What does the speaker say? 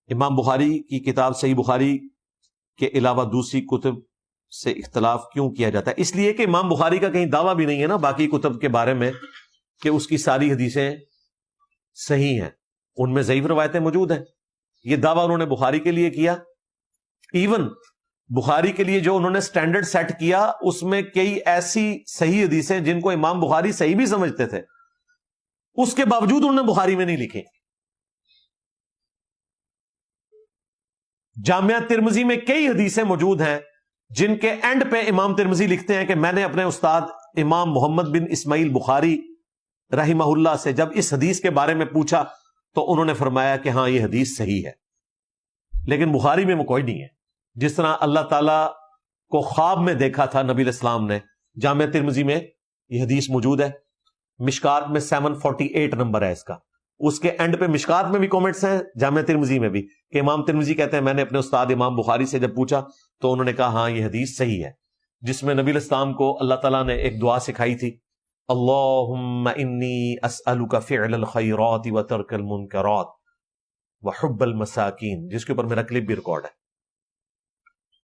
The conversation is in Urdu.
امام بخاری کی کتاب صحیح بخاری کے علاوہ دوسری کتب سے اختلاف کیوں کیا جاتا ہے؟ اس لیے کہ امام بخاری کا کہیں دعویٰ بھی نہیں ہے نا باقی کتب کے بارے میں کہ اس کی ساری حدیثیں صحیح ہیں، ان میں ضعیف روایتیں موجود ہیں۔ یہ دعویٰ انہوں نے بخاری کے لیے کیا، ایون بخاری کے لیے جو انہوں نے سٹینڈرڈ سیٹ کیا اس میں کئی ایسی صحیح حدیثیں جن کو امام بخاری صحیح بھی سمجھتے تھے، اس کے باوجود انہوں نے بخاری میں نہیں لکھی۔ جامعہ ترمذی میں کئی حدیثیں موجود ہیں جن کے اینڈ پہ امام ترمذی لکھتے ہیں کہ میں نے اپنے استاد امام محمد بن اسماعیل بخاری رحمہ اللہ سے جب اس حدیث کے بارے میں پوچھا تو انہوں نے فرمایا کہ ہاں یہ حدیث صحیح ہے، لیکن بخاری میں وہ کوئی نہیں ہے۔ جس طرح اللہ تعالیٰ کو خواب میں دیکھا تھا نبی علیہ السلام نے، جامعہ ترمذی میں یہ حدیث موجود ہے، مشکات میں 748 نمبر ہے اس کا، اس کے اینڈ پہ مشکات میں بھی کومنٹس ہیں، جامعہ ترمذی میں بھی، کہ امام ترمذی کہتے ہیں میں نے اپنے استاد امام بخاری سے جب پوچھا تو انہوں نے کہا ہاں یہ حدیث صحیح ہے، جس میں نبی علیہ السلام کو اللہ تعالیٰ نے ایک دعا سکھائی تھی، اللہم انی اسألک فعل الخیرات وترک المنکرات وحب المساکین، جس کے اوپر میرا کلپ بھی ریکارڈ ہے۔